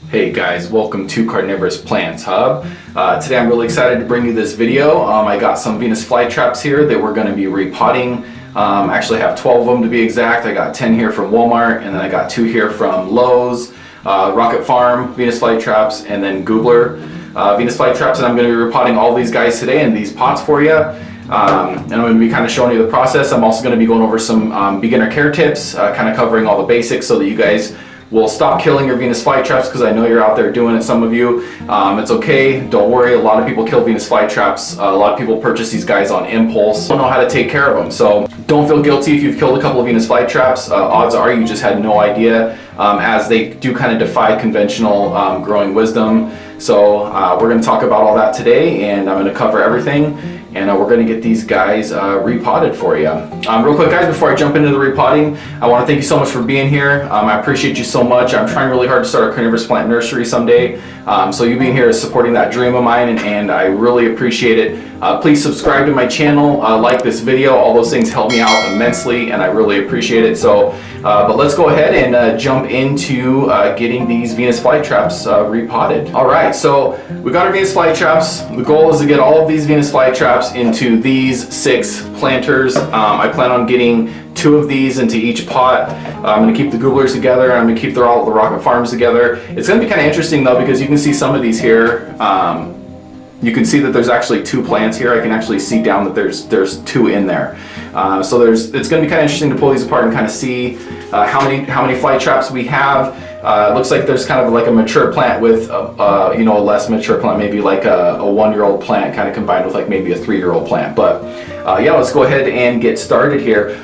Hey guys, welcome to Carnivorous Plants Hub. Today I'm really excited to bring you this video. I got some Venus flytraps here that we're going to be repotting. Actually I have 12 of them to be exact. I got 10 here from Walmart, and then I got 2 here from Lowe's, Rocket Farm, Venus flytraps, and then Goobler Venus flytraps. And I'm going to be repotting all these guys today in these pots for you. And I'm going to be kind of showing you the process. I'm also going to be going over some beginner care tips, kind of covering all the basics so that you guys will stop killing your Venus flytraps, because I know you're out there doing it, some of you. It's okay, don't worry. A lot of people kill Venus flytraps. A lot of people purchase these guys on impulse, don't know how to take care of them. So don't feel guilty if you've killed a couple of Venus flytraps. Odds are you just had no idea, as they do kind of defy conventional growing wisdom. So we're going to talk about all that today, and I'm going to cover everything. And we're going to get these guys repotted for you. Real quick guys, before I jump into the repotting, I want to thank you so much for being here. I appreciate you so much. I'm trying really hard to start a carnivorous plant nursery someday. So you being here is supporting that dream of mine, and I really appreciate it. Please subscribe to my channel, like this video. All those things help me out immensely, and I really appreciate it. So, but let's go ahead and jump into getting these Venus flytraps repotted. All right, so we got our Venus flytraps. The goal is to get all of these Venus flytraps into these 6 planters. I plan on getting 2 of these into each pot. I'm going to keep the Gooblers together. I'm going to keep all the Rocket Farms together. It's going to be kind of interesting though, because you can see some of these here. You can see that there's actually 2 plants here. I can actually see down that there's 2 in there. So it's going to be kind of interesting to pull these apart and kind of see how many flytraps we have. It looks like there's kind of like a mature plant with a less mature plant, maybe like a 1-year-old plant kind of combined with like maybe a 3-year-old plant. But yeah, let's go ahead and get started here.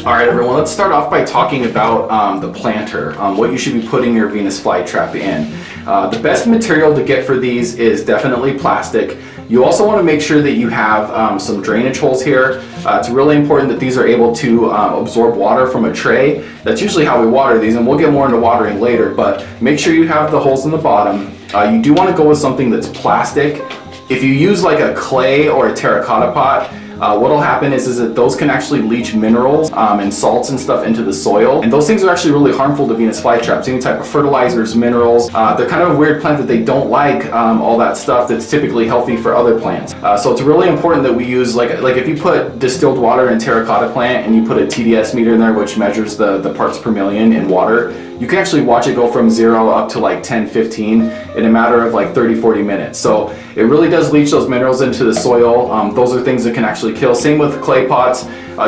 All right, everyone, let's start off by talking about the planter, what you should be putting your Venus flytrap in. The best material to get for these is definitely plastic. You also want to make sure that you have some drainage holes here. It's really important that these are able to absorb water from a tray. That's usually how we water these, and we'll get more into watering later, but make sure you have the holes in the bottom. You do want to go with something that's plastic. If you use like a clay or a terracotta pot, what'll happen is that those can actually leach minerals and salts and stuff into the soil, and those things are actually really harmful to Venus flytraps. Any type of fertilizers, minerals, they're kind of a weird plant that they don't like all that stuff that's typically healthy for other plants. So it's really important that we use like if you put distilled water in terracotta plant and you put a TDS meter in there, which measures the parts per million in water, you can actually watch it go from 0 up to like 10, 15 in a matter of like 30, 40 minutes. So it really does leach those minerals into the soil. Those are things that can actually kill. Same with clay pots.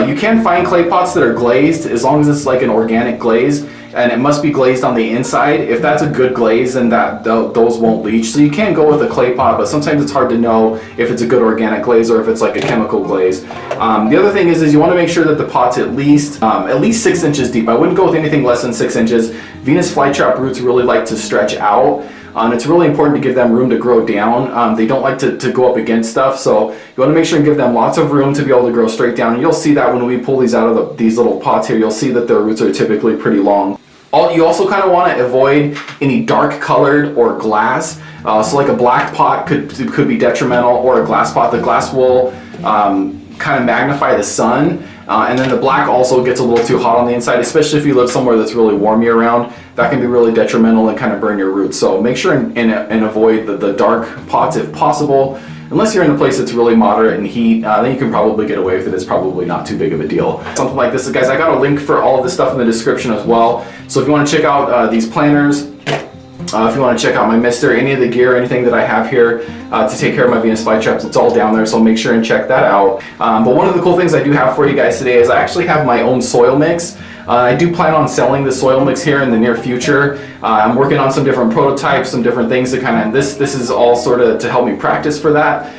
You can find clay pots that are glazed as long as it's like an organic glaze, and it must be glazed on the inside. If that's a good glaze, then those won't leach. So you can go with a clay pot, but sometimes it's hard to know if it's a good organic glaze or if it's like a chemical glaze. The other thing is you want to make sure that the pot's at least 6 inches deep. I wouldn't go with anything less than 6 inches. Venus flytrap roots really like to stretch out. And it's really important to give them room to grow down. They don't like to go up against stuff, so you want to make sure and give them lots of room to be able to grow straight down. And you'll see that when we pull these out of these little pots here, you'll see that their roots are typically pretty long. You also kind of want to avoid any dark colored or glass. So like a black pot could be detrimental, or a glass pot. The glass will kind of magnify the sun. And then the black also gets a little too hot on the inside, especially if you live somewhere that's really warm year round. That can be really detrimental and kind of burn your roots. So make sure and avoid the dark pots if possible. Unless you're in a place that's really moderate in heat, then you can probably get away with it. It's probably not too big of a deal. Something like this, guys, I got a link for all of this stuff in the description as well. So if you want to check out these planters, if you want to check out my mister, any of the gear, anything that I have here to take care of my Venus flytraps, it's all down there, so make sure and check that out. But one of the cool things I do have for you guys today is I actually have my own soil mix. I do plan on selling the soil mix here in the near future. I'm working on some different prototypes, some different things to kind of, this is all sort of to help me practice for that.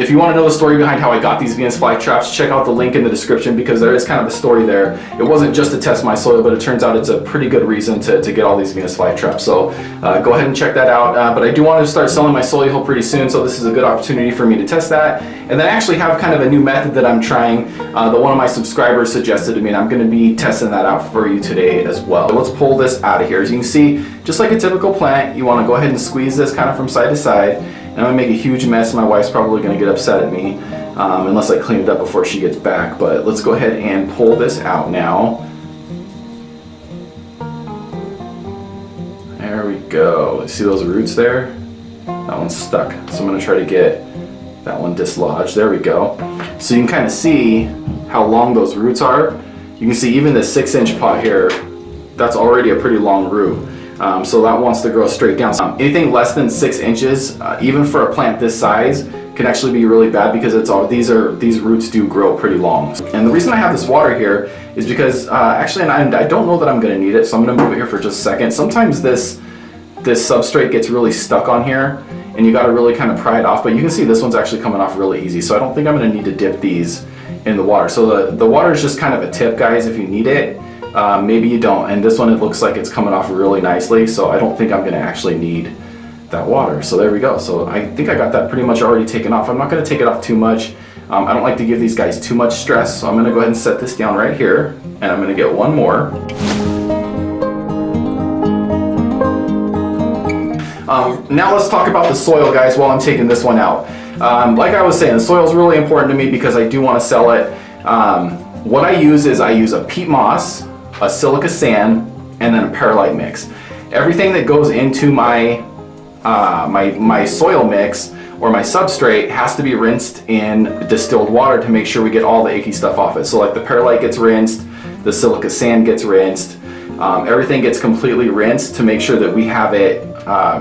If you want to know the story behind how I got these Venus flytraps, check out the link in the description, because there is kind of a story there. It wasn't just to test my soil, but it turns out it's a pretty good reason to get all these Venus flytraps. So go ahead and check that out. But I do want to start selling my soil pretty soon, so this is a good opportunity for me to test that. And then I actually have kind of a new method that I'm trying that one of my subscribers suggested to me, and I'm going to be testing that out for you today as well. Let's pull this out of here. As you can see, just like a typical plant, you want to go ahead and squeeze this kind of from side to side. And I'm going to make a huge mess. My wife's probably going to get upset at me unless I clean it up before she gets back. But let's go ahead and pull this out now. go. See those roots there? That one's stuck. So I'm gonna try to get that one dislodged. There we go. So you can kind of see how long those roots are. You can see even the 6-inch pot here, that's already a pretty long root. So that wants to grow straight down. Anything less than 6 inches, even for a plant this size, can actually be really bad because these roots do grow pretty long. And the reason I have this water here is because actually, and I don't know that I'm gonna need it, so I'm gonna move it here for just a second. Sometimes this substrate gets really stuck on here and you gotta really kind of pry it off, but you can see this one's actually coming off really easy. So I don't think I'm gonna need to dip these in the water. So the water is just kind of a tip, guys, if you need it. Maybe you don't, and this one, it looks like it's coming off really nicely, so I don't think I'm gonna actually need that water. So there we go. So I think I got that pretty much already taken off. I'm not gonna take it off too much. I don't like to give these guys too much stress, so I'm gonna go ahead and set this down right here, and I'm gonna get one more. Now let's talk about the soil, guys, while I'm taking this one out. Like I was saying, the soil is really important to me because I do want to sell it. What I use is I use a peat moss, a silica sand, and then a perlite mix. Everything that goes into my my soil mix or my substrate has to be rinsed in distilled water to make sure we get all the icky stuff off it. So like the perlite gets rinsed, the silica sand gets rinsed, everything gets completely rinsed to make sure that we have it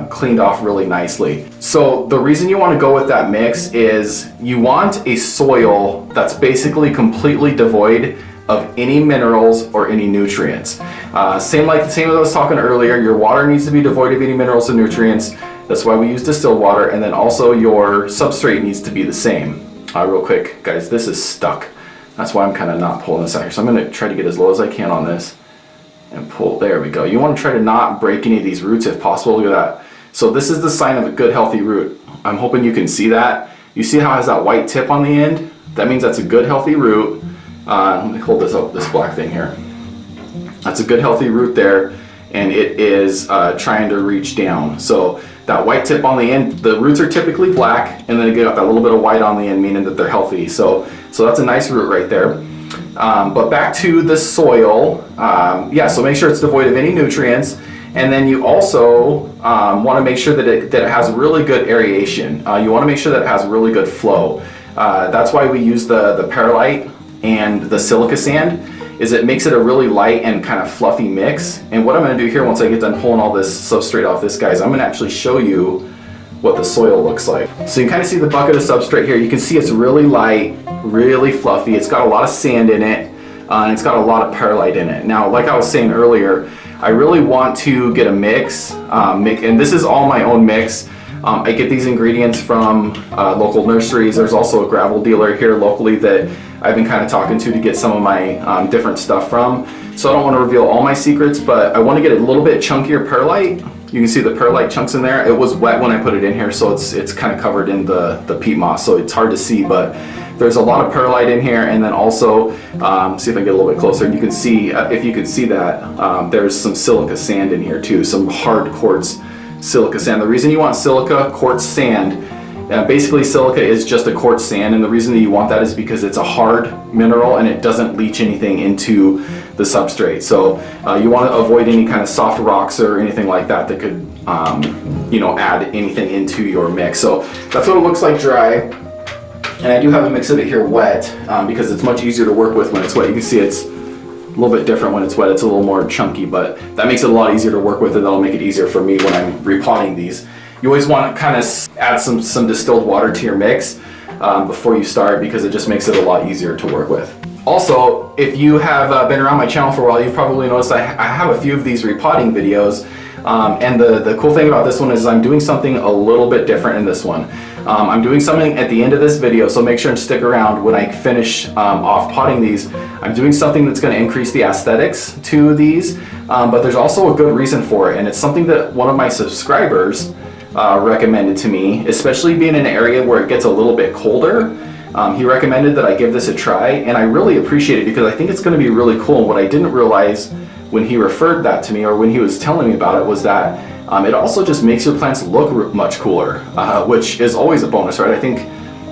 cleaned off really nicely. So the reason you want to go with that mix is you want a soil that's basically completely devoid of any minerals or any nutrients. Same as I was talking earlier, your water needs to be devoid of any minerals and nutrients. That's why we use distilled water, and then also your substrate needs to be the same. Real quick, guys, this is stuck. That's why I'm kind of not pulling this out here. So I'm going to try to get as low as I can on this and pull. There we go. You want to try to not break any of these roots if possible. Look at that. So this is the sign of a good healthy root. I'm hoping you can see that. You see how it has that white tip on the end? That means that's a good healthy root. Let me hold this up, this black thing here. That's a good healthy root there, and it is trying to reach down. So that white tip on the end, the roots are typically black, and then you got that little bit of white on the end, meaning that they're healthy. So that's a nice root right there. But back to the soil, yeah, so make sure it's devoid of any nutrients, and then you also want to make sure that it has really good aeration. You want to make sure that it has really good flow. That's why we use the perlite and the silica sand, is it makes it a really light and kind of fluffy mix. And what I'm going to do here once I get done pulling all this substrate off this, guys, I'm going to actually show you what the soil looks like. So you can kind of see the bucket of substrate here. You can see it's really light, really fluffy. It's got a lot of sand in it, and it's got a lot of perlite in it. Now, like I was saying earlier, I really want to get a mix, and this is all my own mix. I get these ingredients from local nurseries. There's also a gravel dealer here locally that I've been kind of talking to get some of my different stuff from. So I don't want to reveal all my secrets, but I want to get a little bit chunkier perlite. You can see the perlite chunks in there. It was wet when I put it in here, so it's kind of covered in the peat moss, so it's hard to see, but there's a lot of perlite in here. And then also, see if I get a little bit closer, and you can see, if you can see that, there's some silica sand in here too, some hard quartz silica sand. The reason you want silica quartz sand, basically silica is just a quartz sand, and the reason that you want that is because it's a hard mineral and it doesn't leach anything into the substrate. So you want to avoid any kind of soft rocks or anything like that that could add anything into your mix. So that's what it looks like dry. And I do have a mix of it here wet because it's much easier to work with when it's wet. You can see it's a little bit different when it's wet. It's a little more chunky, but that makes it a lot easier to work with, and that'll make it easier for me when I'm repotting these. You always want to kind of add some distilled water to your mix before you start, because it just makes it a lot easier to work with. Also, if you have been around my channel for a while, you've probably noticed I have a few of these repotting videos, and the cool thing about this one is I'm doing something a little bit different in this one. I'm doing something at the end of this video, so make sure and stick around when I finish off potting these. I'm doing something that's going to increase the aesthetics to these, but there's also a good reason for it, and it's something that one of my subscribers recommended to me, especially being in an area where it gets a little bit colder. He recommended that I give this a try, and I really appreciate it because I think it's going to be really cool. And what I didn't realize when he referred that to me, or when he was telling me about it, was that it also just makes your plants look much cooler, which is always a bonus, right? I think,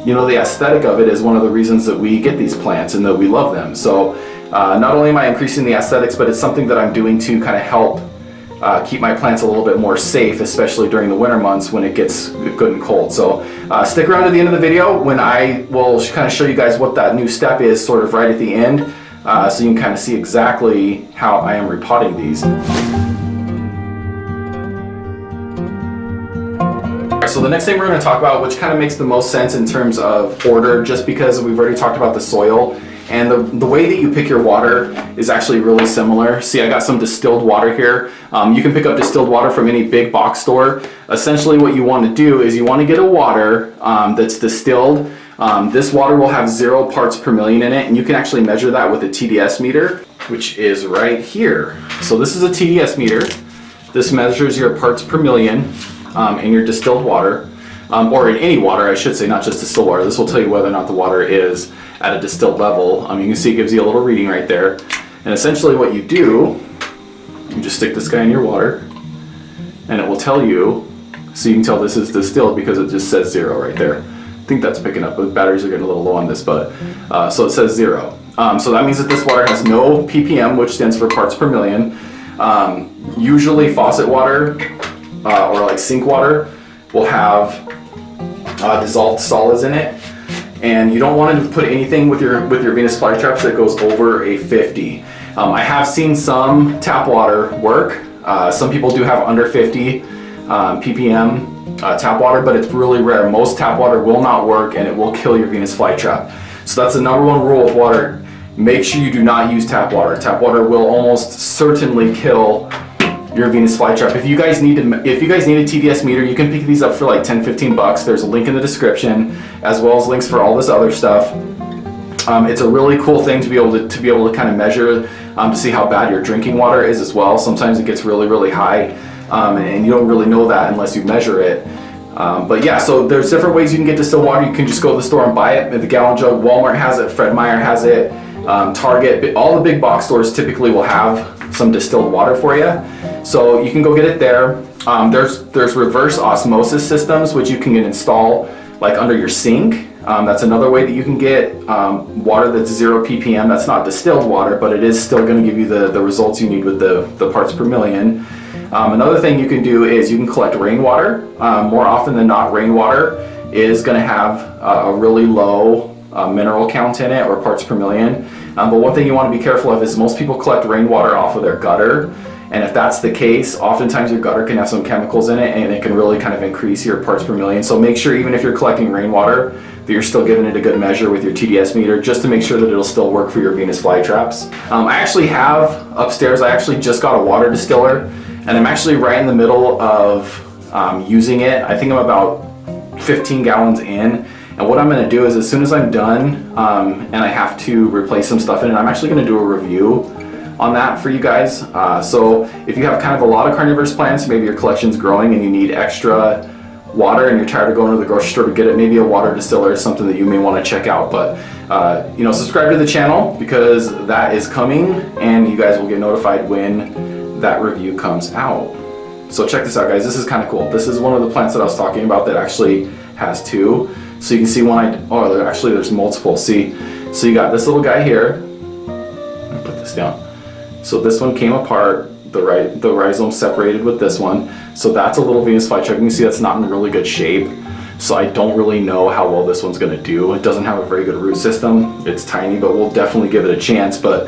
the aesthetic of it is one of the reasons that we get these plants and that we love them. So not only am I increasing the aesthetics, but it's something that I'm doing to kind of help keep my plants a little bit more safe, especially during the winter months when it gets good and cold. So stick around to the end of the video when I will kind of show you guys what that new step is sort of right at the end, so you can kind of see exactly how I am repotting these. So the next thing we're going to talk about, which kind of makes the most sense in terms of order, just because we've already talked about the soil, and the way that you pick your water is actually really similar. See, I got some distilled water here. You can pick up distilled water from any big box store. Essentially what you want to do is you want to get a water that's distilled. This water will have 0 parts per million in it, and you can actually measure that with a TDS meter, which is right here. So this is a TDS meter. This measures your parts per million in your distilled water, or in any water, I should say, not just distilled water. This will tell you whether or not the water is at a distilled level. You can see it gives you a little reading right there. And essentially what you do, you just stick this guy in your water, and it will tell you, so you can tell this is distilled because it just says 0 right there. I think that's picking up, but batteries are getting a little low on this, but so it says 0. So that means that this water has no ppm, which stands for parts per million. Usually faucet water, or like sink water, will have dissolved solids in it, and you don't want to put anything with your Venus flytraps that goes over a 50. I have seen some tap water work. Some people do have under 50 ppm tap water, but it's really rare. Most tap water will not work, and it will kill your Venus flytrap. So that's the number 1 rule of water. Make sure you do not use tap water. Tap water will almost certainly kill your Venus flytrap. If you guys need a TDS meter, you can pick these up for like 10-15 bucks. There's a link in the description, as well as links for all this other stuff. It's a really cool thing to be able to kind of measure to see how bad your drinking water is as well. Sometimes it gets really high, and you don't really know that unless you measure it. But yeah, so there's different ways you can get distilled water. You can just go to the store and buy it at the gallon jug. Walmart has it, Fred Meyer has it, Target, all the big box stores typically will have some distilled water for you. So you can go get it there. There's reverse osmosis systems which you can install like under your sink. That's another way that you can get water that's 0 ppm. That's not distilled water, but it is still going to give you the results you need with the parts per million. Another thing you can do is you can collect rainwater. More often than not, rainwater is going to have a really low mineral count in it, or parts per million. But one thing you want to be careful of is most people collect rainwater off of their gutter, and if that's the case, oftentimes your gutter can have some chemicals in it, and it can really kind of increase your parts per million. So make sure, even if you're collecting rainwater, that you're still giving it a good measure with your TDS meter, just to make sure that it'll still work for your Venus flytraps. I actually have upstairs, I actually just got a water distiller, and I'm actually right in the middle of using it. I think I'm about 15 gallons in. And what I'm going to do is, as soon as I'm done and I have to replace some stuff in it, I'm actually going to do a review on that for you guys. So if you have kind of a lot of carnivorous plants, maybe your collection's growing and you need extra water and you're tired of going to the grocery store to get it, maybe a water distiller is something that you may want to check out. But subscribe to the channel, because that is coming and you guys will get notified when that review comes out. So check this out, guys. This is kind of cool. This is one of the plants that I was talking about that actually has 2. So you can see there's multiple. See, so you got this little guy here. Let me put this down. So this one came apart. The rhizome separated with this one. So that's a little Venus flytrap. You can see that's not in really good shape. So I don't really know how well this one's going to do. It doesn't have a very good root system. It's tiny, but we'll definitely give it a chance. But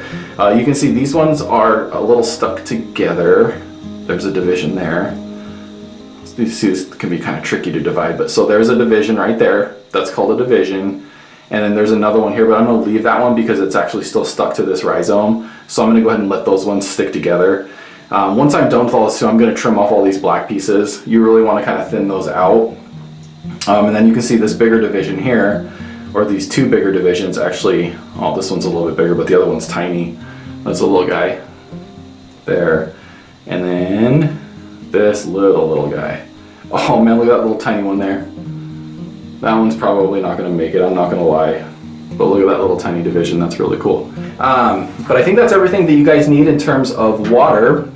you can see these ones are a little stuck together. There's a division there. You see, this can be kind of tricky to divide, but so there's a division right there. That's called a division. And then there's another one here, but I'm going to leave that one because it's actually still stuck to this rhizome. So I'm going to go ahead and let those ones stick together. Once I'm done with all this too, I'm going to trim off all these black pieces. You really want to kind of thin those out. And then you can see this bigger division here, or these 2 bigger divisions actually. Oh, this one's a little bit bigger, but the other one's tiny. That's a little guy there. And then this little guy. Oh man, look at that little tiny one there. That one's probably not going to make it, I'm not going to lie. But look at that little tiny division, that's really cool. But I think that's everything that you guys need in terms of water.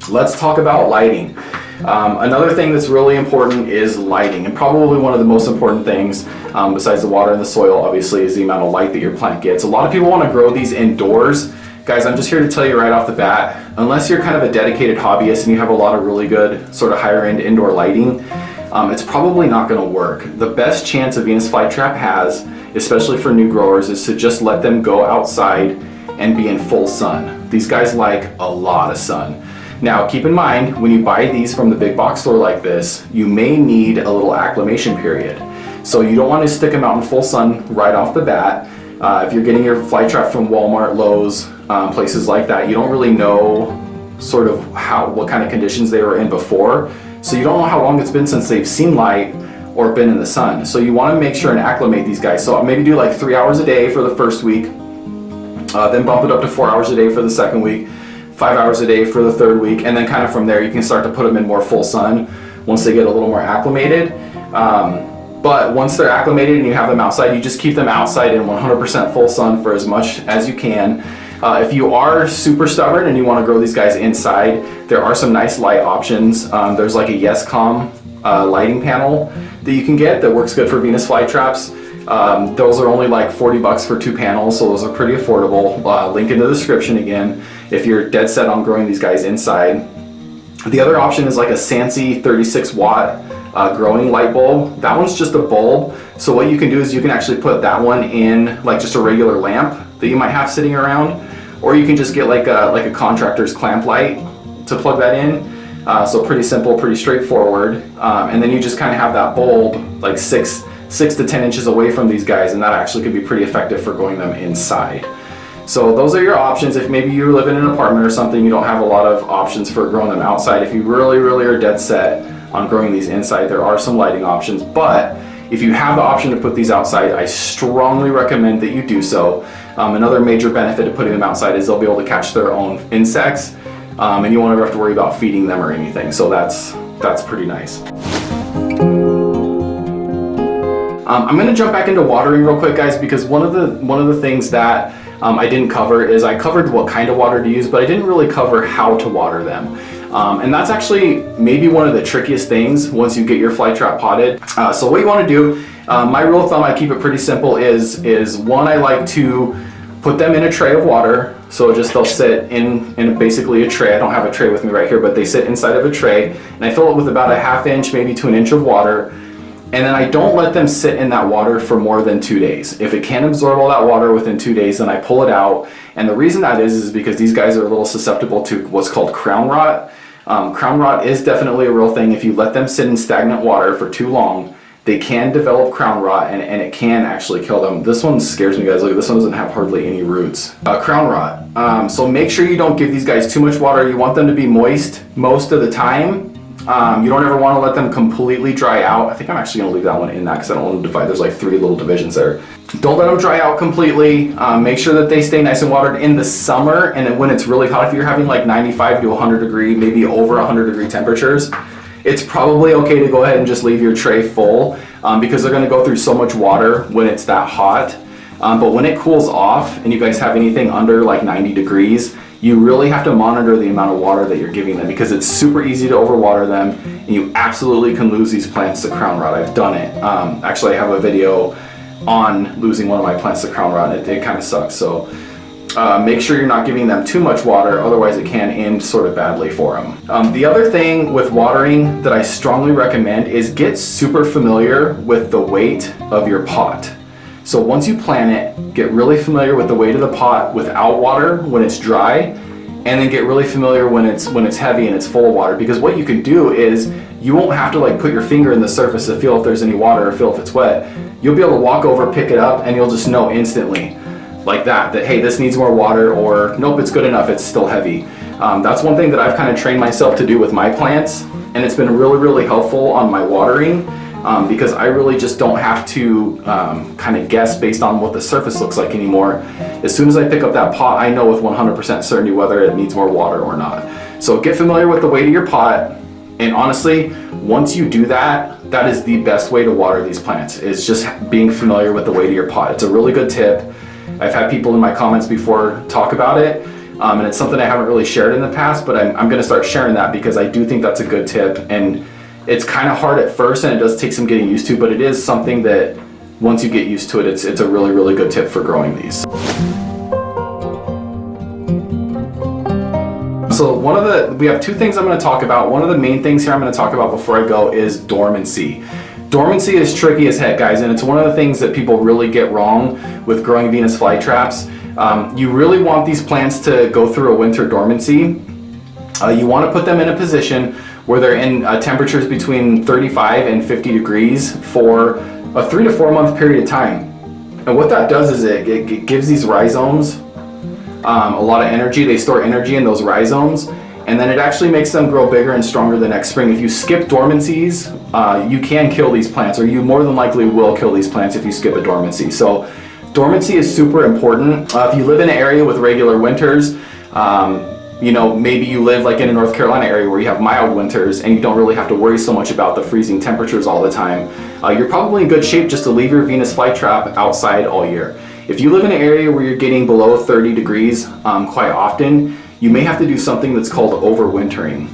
Let's talk about lighting. Another thing that's really important is lighting, and probably one of the most important things, besides the water and the soil, obviously, is the amount of light that your plant gets. A lot of people want to grow these indoors. Guys, I'm just here to tell you right off the bat, unless you're kind of a dedicated hobbyist and you have a lot of really good sort of higher end indoor lighting, it's probably not going to work. The best chance a Venus flytrap has, especially for new growers, is to just let them go outside and be in full sun. These guys like a lot of sun. Now, keep in mind, when you buy these from the big box store like this, you may need a little acclimation period. So you don't want to stick them out in full sun right off the bat. If you're getting your flytrap from Walmart, Lowe's, places like that, you don't really know sort of what kind of conditions they were in before. So you don't know how long it's been since they've seen light or been in the sun. So you want to make sure and acclimate these guys. So maybe do like 3 hours a day for the first week, then bump it up to 4 hours a day for the second week, 5 hours a day for the third week, and then kind of from there you can start to put them in more full sun once they get a little more acclimated. But once they're acclimated and you have them outside, you just keep them outside in 100% full sun for as much as you can. If you are super stubborn and you want to grow these guys inside, there are some nice light options. There's like a YesCom lighting panel that you can get that works good for Venus flytraps. Those are only like 40 bucks for 2 panels, so those are pretty affordable. Link in the description again if you're dead set on growing these guys inside. The other option is like a Sansi 36 watt growing light bulb. That one's just a bulb, so what you can do is you can actually put that one in like just a regular lamp that you might have sitting around, or you can just get like a contractor's clamp light to plug that in. So pretty simple, pretty straightforward, and then you just kind of have that bulb like 6 to 10 inches away from these guys, and that actually could be pretty effective for growing them inside. So those are your options. If maybe you live in an apartment or something, you don't have a lot of options for growing them outside. If you really are dead set on growing these inside, there are some lighting options, but if you have the option to put these outside, I strongly recommend that you do so. Another major benefit of putting them outside is they'll be able to catch their own insects, and you won't ever have to worry about feeding them or anything. So that's pretty nice. I'm going to jump back into watering real quick, guys, because one of the things that I didn't cover is I covered what kind of water to use, but I didn't really cover how to water them. And that's actually maybe one of the trickiest things once you get your flytrap potted. So what you want to do, my rule of thumb, I keep it pretty simple, is one, I like to put them in a tray of water. So just they'll sit in basically a tray. I don't have a tray with me right here, but they sit inside of a tray, and I fill it with about a ½ inch, maybe to an inch of water. And then I don't let them sit in that water for more than 2 days. If it can't absorb all that water within 2 days, then I pull it out. And the reason that is because these guys are a little susceptible to what's called crown rot. Crown rot is definitely a real thing. If you let them sit in stagnant water for too long, they can develop crown rot, and it can actually kill them. This one scares me, guys. Look, this one doesn't have hardly any roots. Crown rot. So make sure you don't give these guys too much water. You want them to be moist most of the time. You don't ever want to let them completely dry out. I think I'm actually going to leave that one in that because I don't want to divide. There's like 3 little divisions there. Don't let them dry out completely. Make sure that they stay nice and watered in the summer, and then when it's really hot, if you're having like 95 to 100 degree, maybe over 100 degree temperatures, it's probably okay to go ahead and just leave your tray full because they're going to go through so much water when it's that hot. But when it cools off and you guys have anything under like 90 degrees, you really have to monitor the amount of water that you're giving them, because it's super easy to overwater them and you absolutely can lose these plants to crown rot. I've done it. Actually, I have a video on losing one of my plants to crown rot, and it kind of sucks. So make sure you're not giving them too much water, otherwise it can end sort of badly for them. The other thing with watering that I strongly recommend is get super familiar with the weight of your pot. So once you plant it, get really familiar with the weight of the pot without water when it's dry, and then get really familiar when it's heavy and it's full of water. Because what you can do is you won't have to like put your finger in the surface to feel if there's any water or feel if it's wet. You'll be able to walk over, pick it up, and you'll just know instantly like that hey, this needs more water, or nope, it's good enough, it's still heavy. That's one thing that I've kind of trained myself to do with my plants, and it's been really helpful on my watering. Because I really just don't have to kind of guess based on what the surface looks like anymore. As soon as I pick up that pot, I know with 100% certainty whether it needs more water or not. So get familiar with the weight of your pot, and honestly, once you do that, that is the best way to water these plants, is just being familiar with the weight of your pot. It's a really good tip. I've had people in my comments before talk about it, and it's something I haven't really shared in the past, but I'm going to start sharing that because I do think that's a good tip. And it's kind of hard at first, and it does take some getting used to, but it is something that once you get used to it, it's a really good tip for growing these. So we have two things I'm going to talk about. One of the main things here I'm going to talk about before I go is dormancy. Dormancy is tricky as heck, guys, and it's one of the things that people really get wrong with growing Venus flytraps. You really want these plants to go through a winter dormancy. You want to put them in a position where they're in temperatures between 35 and 50 degrees for a 3 to 4 month period of time. And what that does is it gives these rhizomes a lot of energy. They store energy in those rhizomes, and then it actually makes them grow bigger and stronger the next spring. If you skip dormancies, you can kill these plants, or you more than likely will kill these plants if you skip a dormancy. So dormancy is super important. If you live in an area with regular winters, you know, maybe you live like in a North Carolina area where you have mild winters and you don't really have to worry so much about the freezing temperatures all the time. You're probably in good shape just to leave your Venus flytrap outside all year. If you live in an area where you're getting below 30 degrees quite often, you may have to do something that's called overwintering.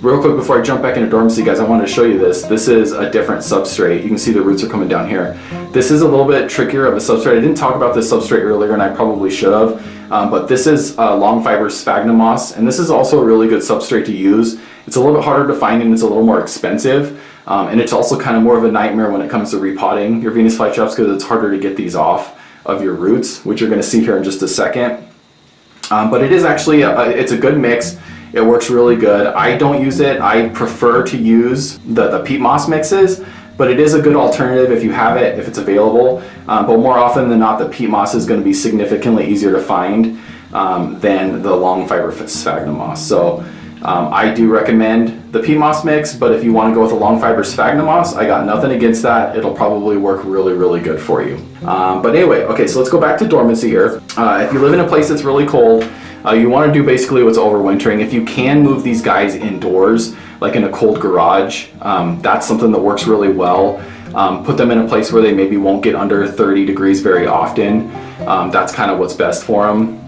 Real quick before I jump back into dormancy, guys, I wanted to show you this. This is a different substrate. You can see the roots are coming down here. This is a little bit trickier of a substrate. I didn't talk about this substrate earlier, and I probably should have, but this is long fiber sphagnum moss, and this is also a really good substrate to use. It's a little bit harder to find, and it's a little more expensive, and it's also kind of more of a nightmare when it comes to repotting your Venus flytraps because it's harder to get these off of your roots, which you're going to see here in just a second. But it is actually, it's a good mix. It works really good. I don't use it. I prefer to use the peat moss mixes, but it is a good alternative if you have it, if it's available. But more often than not, the peat moss is going to be significantly easier to find than the long fiber sphagnum moss. So I do recommend the peat moss mix, but if you want to go with a long fiber sphagnum moss, I got nothing against that. It'll probably work really, really good for you. But anyway, okay, so let's go back to dormancy here. If you live in a place that's really cold, you want to do basically what's overwintering. If you can move these guys indoors, like in a cold garage, that's something that works really well. Put them in a place where they maybe won't get under 30 degrees very often. That's kind of what's best for them.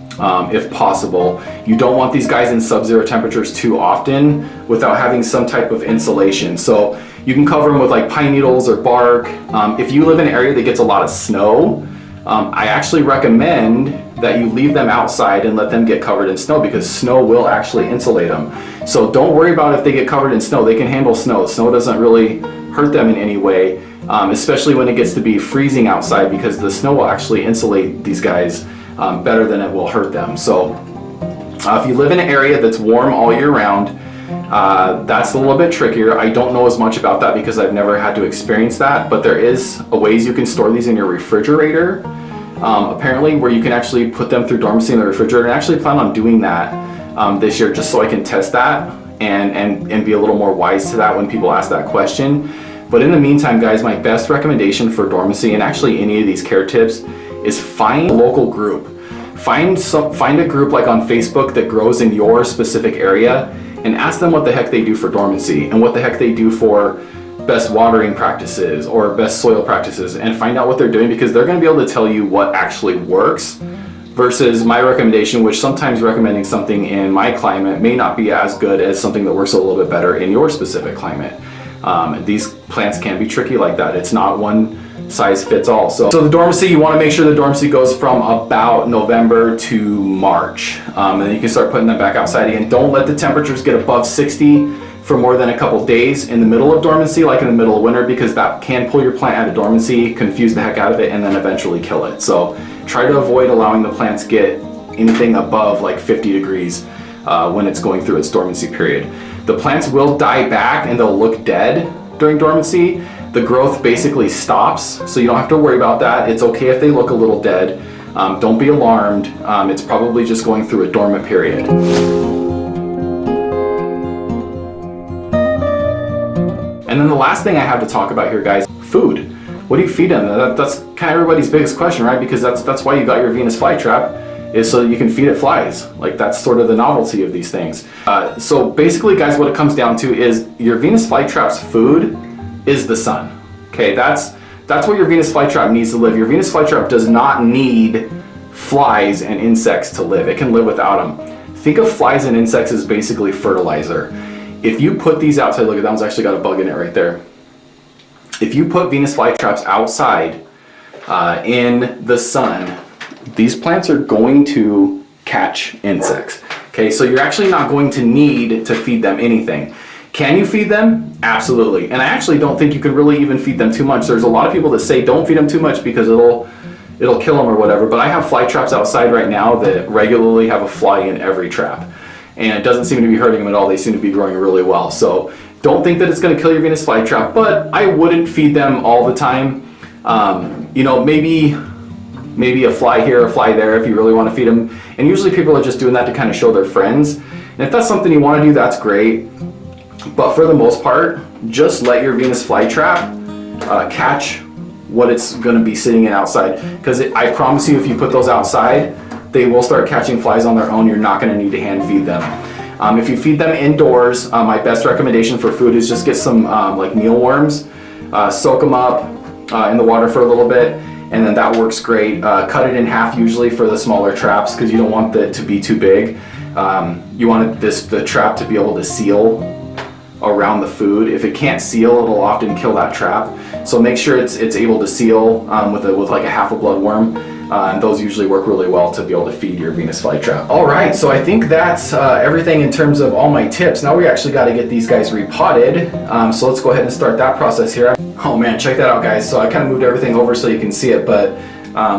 If possible. You don't want these guys in sub-zero temperatures too often without having some type of insulation. So you can cover them with like pine needles or bark. If you live in an area that gets a lot of snow, I actually recommend that you leave them outside and let them get covered in snow, because snow will actually insulate them. So don't worry about if they get covered in snow. They can handle snow. Snow doesn't really hurt them in any way, especially when it gets to be freezing outside, because the snow will actually insulate these guys better than it will hurt them. So if you live in an area that's warm all year round, that's a little bit trickier. I don't know as much about that because I've never had to experience that, but there is a ways you can store these in your refrigerator, apparently, where you can actually put them through dormancy in the refrigerator, and I actually plan on doing that this year, just so I can test that and be a little more wise to that when people ask that question. But in the meantime, guys, my best recommendation for dormancy, and actually any of these care tips, is find a local group. Find a group like on Facebook that grows in your specific area, and ask them what the heck they do for dormancy and what the heck they do for best watering practices or best soil practices, and find out what they're doing, because they're going to be able to tell you what actually works versus my recommendation, which sometimes recommending something in my climate may not be as good as something that works a little bit better in your specific climate. These plants can be tricky like that. It's not one size fits all. So the dormancy, you want to make sure the dormancy goes from about November to March, and then you can start putting them back outside again. Don't let the temperatures get above 60 for more than a couple days in the middle of dormancy, like in the middle of winter, because that can pull your plant out of dormancy, confuse the heck out of it, and then eventually kill it. So try to avoid allowing the plants get anything above like 50 degrees when it's going through its dormancy period. The plants will die back and they'll look dead during dormancy. The growth basically stops, so you don't have to worry about that. It's okay if they look a little dead. Don't be alarmed. It's probably just going through a dormant period. And then the last thing I have to talk about here, guys, food. What do you feed them? That's kind of everybody's biggest question, right? Because that's why you got your Venus flytrap, is so that you can feed it flies. Like, that's sort of the novelty of these things. So basically, guys, what it comes down to is your Venus flytrap's food is the sun. Okay, that's where your Venus flytrap needs to live. Your Venus flytrap does not need flies and insects to live. It can live without them. Think of flies and insects as basically fertilizer. If you put these outside, look at that one's actually got a bug in it right there. If you put Venus flytraps outside in the sun, these plants are going to catch insects. Okay, so you're actually not going to need to feed them anything. Can you feed them? Absolutely. And I actually don't think you can really even feed them too much. There's a lot of people that say don't feed them too much because it'll kill them or whatever, but I have fly traps outside right now that regularly have a fly in every trap. And it doesn't seem to be hurting them at all. They seem to be growing really well. So don't think that it's going to kill your Venus flytrap, but I wouldn't feed them all the time. You know, maybe a fly here, a fly there if you really want to feed them. And usually people are just doing that to kind of show their friends. And if that's something you want to do, that's great. But for the most part, just let your Venus flytrap catch what it's going to be sitting in outside. Because I promise you, if you put those outside, they will start catching flies on their own. You're not going to need to hand feed them. If you feed them indoors, my best recommendation for food is just get some like mealworms, soak them up in the water for a little bit, and then that works great. Cut it in half usually for the smaller traps because you don't want it to be too big. You want the trap to be able to seal around the food. If it can't seal, it'll often kill that trap. So make sure it's able to seal with like a half a bloodworm. And those usually work really well to be able to feed your Venus flytrap. All right, so I think that's everything in terms of all my tips. Now we actually got to get these guys repotted. So let's go ahead and start that process here. Oh man, check that out, guys. So I kind of moved everything over so you can see it, but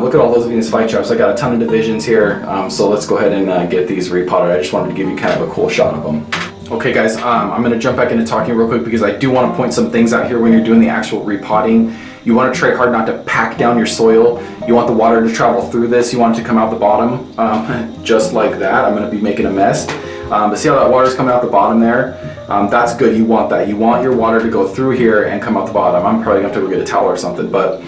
look at all those Venus flytraps. I got a ton of divisions here. So let's go ahead and get these repotted. I just wanted to give you kind of a cool shot of them. Okay guys, I'm going to jump back into talking real quick because I do want to point some things out here when you're doing the actual repotting. You want to try hard not to pack down your soil. You want the water to travel through this. You want it to come out the bottom, just like that. I'm going to be making a mess. But see how that water is coming out the bottom there? That's good. You want that. You want your water to go through here and come out the bottom. I'm probably going to have to go get a towel or something. But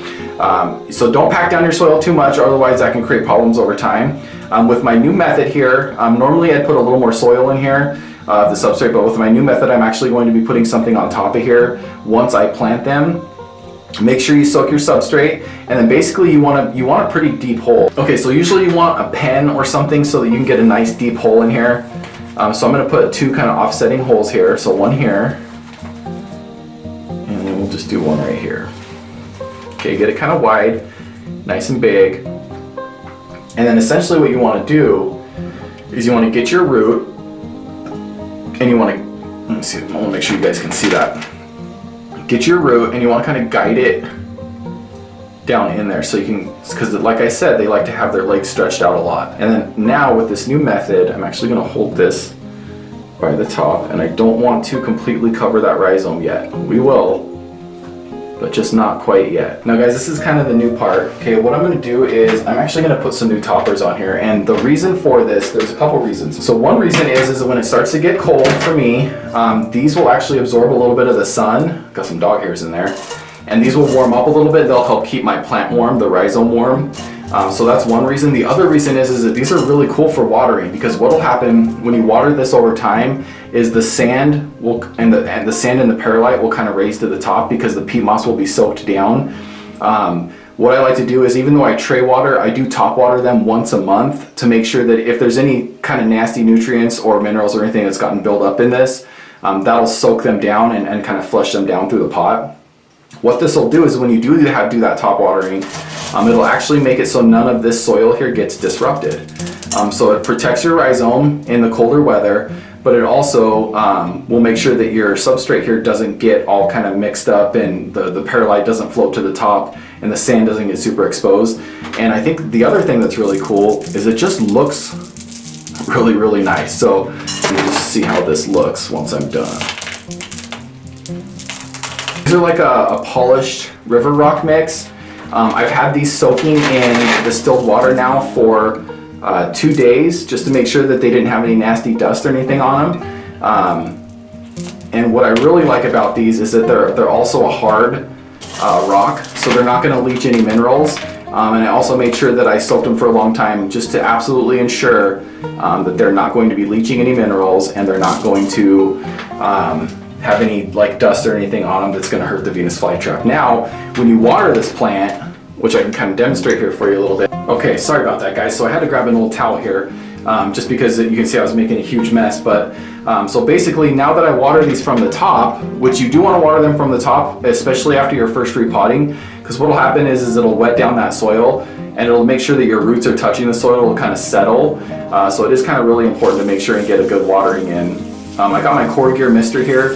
so don't pack down your soil too much, otherwise that can create problems over time. With my new method here, normally I'd put a little more soil in here, the substrate, but with my new method I'm actually going to be putting something on top of here once I plant them. Make sure you soak your substrate, and then basically you want a pretty deep hole. Okay, so usually you want a pen or something so that you can get a nice deep hole in here. So I'm going to put two kind of offsetting holes here. So one here, and then we'll just do one right here. Okay, get it kind of wide, nice and big. And then essentially what you want to do is you want to get your root, and you want to, let me see, I want to make sure you guys can see that. Get your root and you want to kind of guide it down in there so you can, because like I said, they like to have their legs stretched out a lot. And then now with this new method, I'm actually going to hold this by the top, and I don't want to completely cover that rhizome yet. We will, but just not quite yet. Now guys, this is kind of the new part. Okay, what I'm going to do is I'm actually going to put some new toppers on here, and the reason for this, there's a couple reasons. So one reason is that when it starts to get cold for me, these will actually absorb a little bit of the sun. Got some dog hairs in there. And these will warm up a little bit. They'll help keep my plant warm, the rhizome warm. So that's one reason. The other reason is that these are really cool for watering, because what will happen when you water this over time is the sand will and the sand and the perlite will kind of raise to the top because the peat moss will be soaked down. What I like to do is, even though I tray water, I do top water them once a month to make sure that if there's any kind of nasty nutrients or minerals or anything that's gotten built up in this, that'll soak them down and kind of flush them down through the pot. What this will do is when you do that top watering, it'll actually make it so none of this soil here gets disrupted. So it protects your rhizome in the colder weather, but it also will make sure that your substrate here doesn't get all kind of mixed up, and the perlite doesn't float to the top, and the sand doesn't get super exposed. And I think the other thing that's really cool is it just looks really, really nice. So let me just see how this looks once I'm done. These are like a polished river rock mix. I've had these soaking in distilled water now for 2 days just to make sure that they didn't have any nasty dust or anything on them. And what I really like about these is that they're also a hard rock, so they're not going to leach any minerals. And I also made sure that I soaked them for a long time just to absolutely ensure that they're not going to be leaching any minerals, and they're not going to have any like dust or anything on them that's going to hurt the Venus flytrap. Now, when you water this plant, which I can kind of demonstrate here for you a little bit. Okay, sorry about that, guys. So I had to grab an old towel here just because you can see I was making a huge mess. But so basically, now that I water these from the top, which you do want to water them from the top, especially after your first repotting, because what will happen is it'll wet down that soil, and it'll make sure that your roots are touching the soil, it'll kind of settle. So it is kind of really important to make sure and get a good watering in. I got my core gear mister here.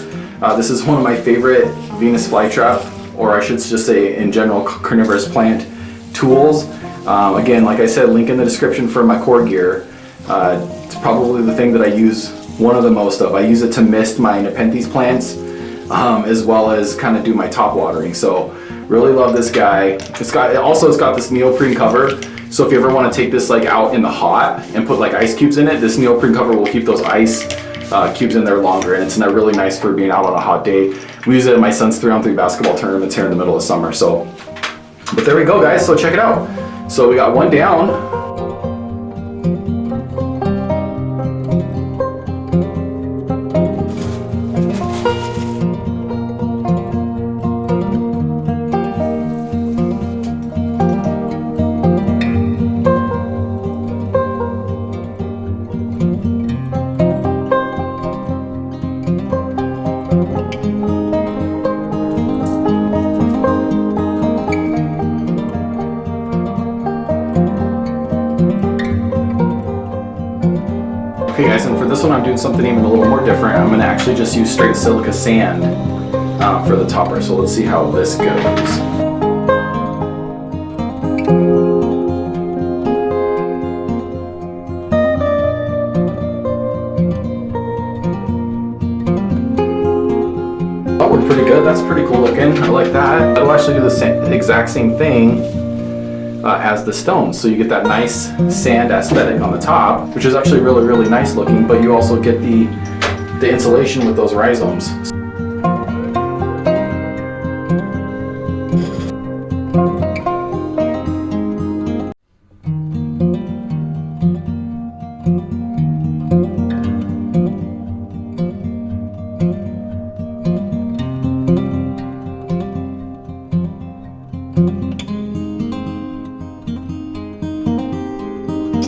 This is one of my favorite Venus flytrap, or I should just say in general carnivorous plant tools. Again, like I said, link in the description for my core gear. It's probably the thing that I use one of the most of. I use it to mist my Nepenthes plants, as well as kind of do my top watering. So really love this guy. It's got this neoprene cover. So if you ever want to take this like out in the hot and put like ice cubes in it, this neoprene cover will keep those ice cubes in there longer, and it's really nice for being out on a hot day. We use it at my son's 3-on-3 basketball tournaments here in the middle of summer. So, but there we go, guys. So check it out. So we got one down. Okay guys, and for this one I'm doing something even a little more different. I'm going to actually just use straight silica sand for the topper. So let's see how this goes. That worked pretty good. That's pretty cool looking. I like that. It'll actually do the exact same thing as the stones, so you get that nice sand aesthetic on the top, which is actually really, really nice looking, but you also get the insulation with those rhizomes.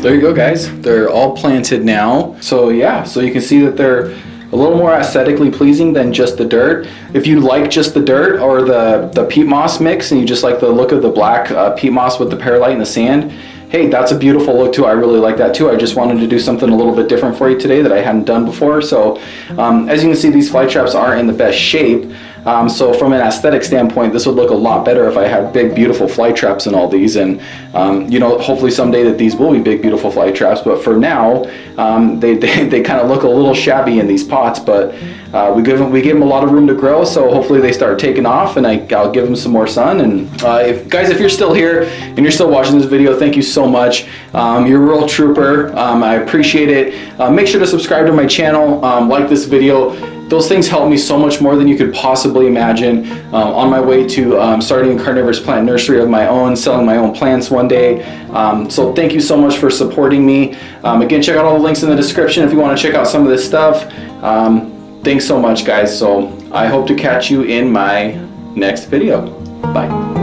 There you go, guys. They're all planted now. So yeah, so you can see that they're a little more aesthetically pleasing than just the dirt. If you like just the dirt or the peat moss mix and you just like the look of the black peat moss with the perlite and the sand, hey, that's a beautiful look too. I really like that too. I just wanted to do something a little bit different for you today that I hadn't done before. So as you can see, these flytraps aren't in the best shape. So from an aesthetic standpoint, this would look a lot better if I had big, beautiful flytraps in all these. And you know, hopefully someday that these will be big, beautiful flytraps. But for now, they kind of look a little shabby in these pots. But we give them a lot of room to grow. So hopefully they start taking off, and I'll give them some more sun. And if you're still here and you're still watching this video, thank you so much. You're a real trooper. I appreciate it. Make sure to subscribe to my channel. Like this video. Those things help me so much more than you could possibly imagine on my way to starting a carnivorous plant nursery of my own, selling my own plants one day. So thank you so much for supporting me. Again, check out all the links in the description if you want to check out some of this stuff. Thanks so much, guys. So I hope to catch you in my next video. Bye.